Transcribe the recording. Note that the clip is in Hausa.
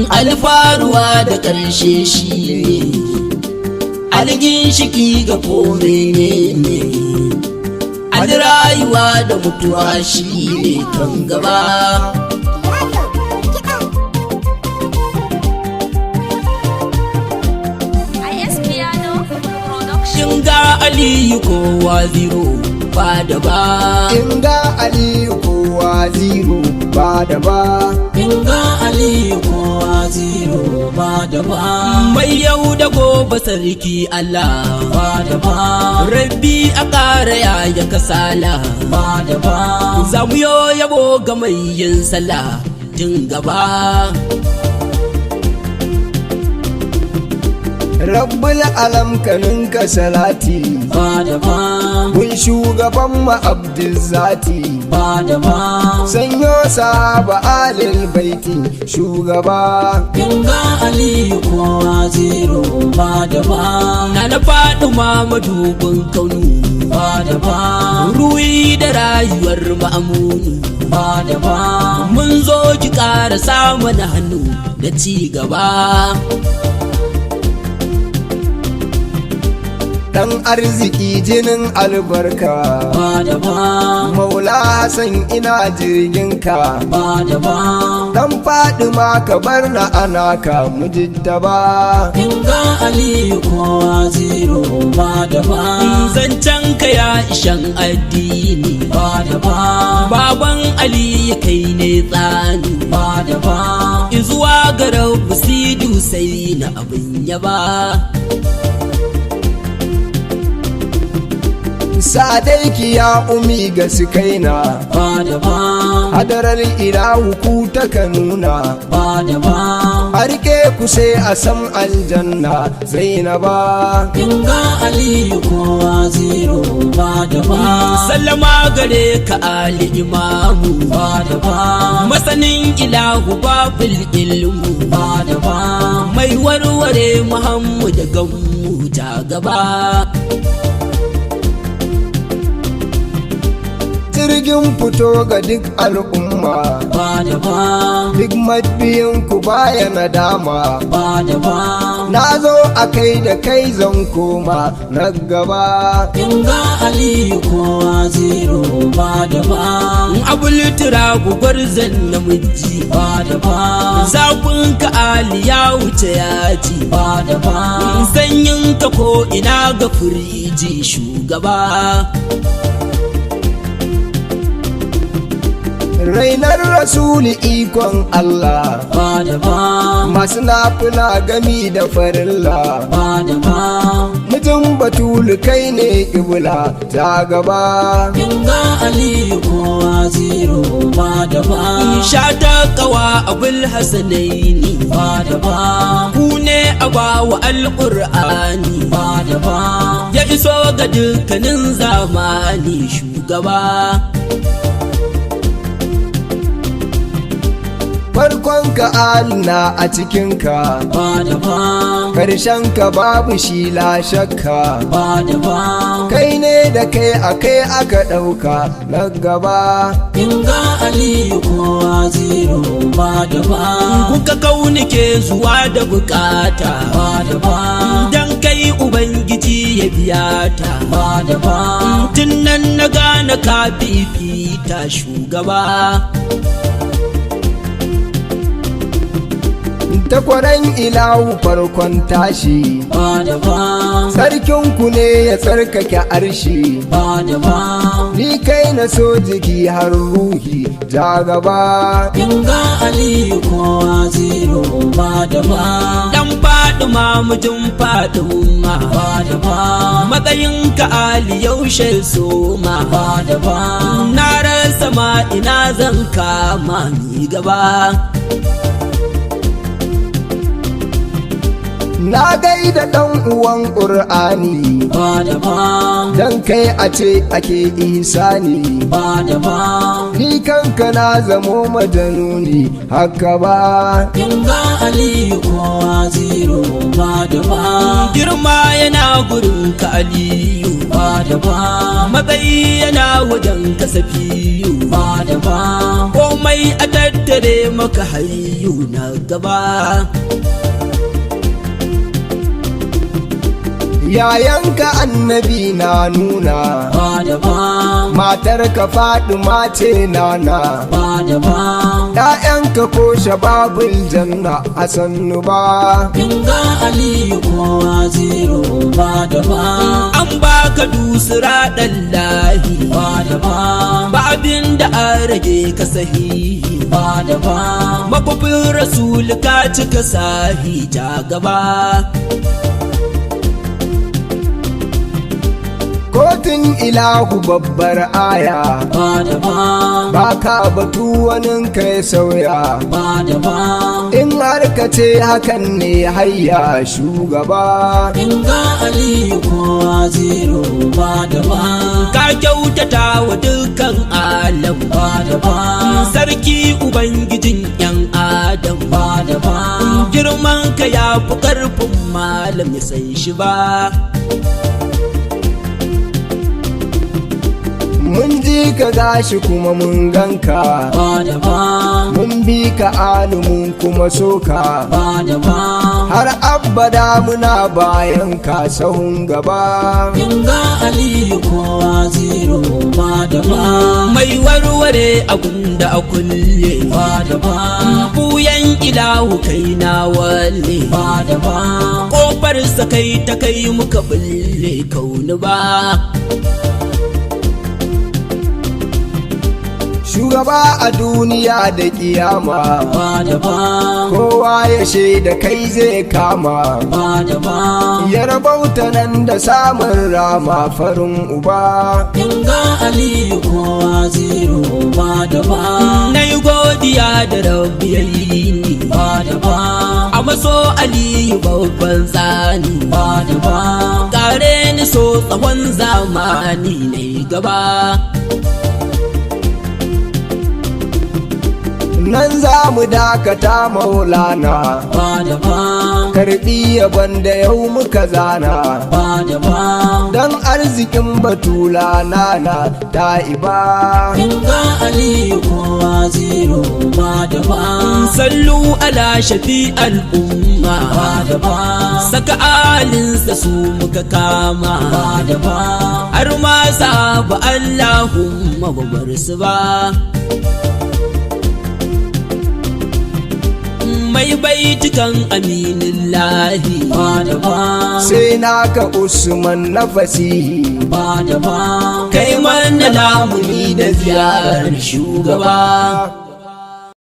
alfaruwa da ƙarshe shi ne algin shiki ga kome ne rayuwa da mutuwa shi ne kan gaba Inga Aliyu Kowa Ziro ba da ba Inga Aliyu Kowa Ziro ba da ba Inga Aliyu Kowa Ziro ba da ba mai yau da gobe sarki Allah ba da ba Rabbi a ƙara yaya kasala ba da ba zamu yabo ga mai yin sallah tun gaba Rabbul alam kanin ka salati ba da ba kun shugaban ma Abdulzati ba da ba sanyo sahaba alil baiti shugaba Inga Aliyu Kowa Ziro ba da ba na faɗi madubin kaunu ba da ba ruwi da rayuwar ma'amuni ba da ba mun zo ki ƙara samun hannu da ci gaba dan arziki jinin albarka ba da ba maula Hassan ina jirginka ba da ba dan Fadima ka bar na anaka mujiddaba Inga Aliyu Kowa Ziro ba da ba zancen ka ya ishan addini ba da ba baban Aliyu kai ne tsani ba da ba izuwa ga Rabbu Sidi sai na abin yaba sadaiki ya umi ga sukaina ba da ba hadarar ilahu ku ta kanuna ba da ba harke ku sai a san aljanna zainaba Inga Aliyu Kowa Ziro ba da ba sallama gare ka Ali Imamu ba da ba masanin ilahu babil ilmu ba da ba mai warware Muhammadu gammu ta gaba jirgin fito ga duk al'umma ba da ba duk mabiyin ku baya nadama ba da ba na zo a kai da kai zan koma na gaba Inga Aliyu Kowa Ziro ba da ba abul turabu gwarzan namiji ba da ba zafin ka Ali ya wuce yaji ba da ba sanyin ka ko ina ga firiji shugaba rainar rasuli ikon Allah ba da ba masu nafula gami da farilla ba da ba mijin batulu kai ne kibla ta gaba Inga Aliyu Kowa Ziro ba da ba shata kawa abul hasanaini ba da ba ku ne a bawa alƙur'ani ba da ba ya iso ga dukkanin zamani shugaba farkon ka Allah a cikinka ba da ba karshen ka babu shi la shakka ba da ba kai ne da kai akai aka ɗauka na gaba Inga Aliyu Kowa Ziro ba da ba kuka kauni ke zuwa da bukata ba da ba dan kai ubangiji ya biya ta ba da ba tun nan na gane ka fifita shugaba takwaran ilahu farkon tashi ba da ba sarkinku ne ya tsarkake arshi ba da ba ni kai na so jiki har ruhi ja gaba Inga Aliyu Kowa Ziro ba da ba dan Fadima mijin Fadima ba da ba matsayin ka Ali yaushe soma ba da ba na rasa ma ina zan kama ni gaba na gaida ɗan uwan ƙur'ani ba da ba dan kai a ce ake ihsani ba da ba ni kanka na zamo majanuni haka ba Inga Aliyu Kowa Ziro ba da ba girma yana gurin ka Aliyu ba da ba matsayi yana wajen kasafiyu ba da ba komai a tattare maka hayyu na gaba yayanka annabi na nuna ba da ba matar ka Fatima ce nana ba da ba ƴaƴanka ko shababul janna a sannu ba Inga Aliyu Kowa Ziro ba da ba an baka dusura ɗallahi ba da ba ba abin da an rage ka sahihi ba da ba makwafin rasul ka cika sahi ta gaba kotun ilahu babbar aya ba da ba baka batu wanin kai sauya ba da ba in har ka ce hakan ne hayya shugaba Inga Aliyu Kowa Ziro ba da ba ka kyautata wa dukkan alam ba da ba sarki ubangijin yan adam ba da ba girman ka ya fi karfin malam ya san shi ba mun ji ka gashi kuma mun ganka ba da ba mun bi ka alumun kuma soka ba da ba har abada muna bayan ka sahun gaba Inga Aliyu Kowa Ziro ba da ba mai warware abunda a kulle ba da ba buyan ilahu kai na walle ba da ba kofar sa kai ta kai muka bulle kauni ba shugaba a duniya da kiyama ba da ba kowa ya shaida kai zai kama ba da ba ya rabauta nan da samun rama farin uba Inga Aliyu Kowa Ziro ba da ba na yi godiya da rabbi yayi ni ba da ba a maso Aliyu babban tsani ba da ba kare ni so tsawon zamani ne gaba nan za mu dakata maulana ba da ba karbi yaban da yau muka zana ba da ba dan arzikin batula nana ta iba Inga Aliyu Kowa Ziro ba da ba sallu ala shafi al'umma ba da ba saka alinsa su muka kama ba da ba har ma sabu Allahumma ba bar su ba mai baitukan aminin lahi ba da ba sai naka Usman na fasihi ba da ba kai mana lamuni da ziyarar shugaba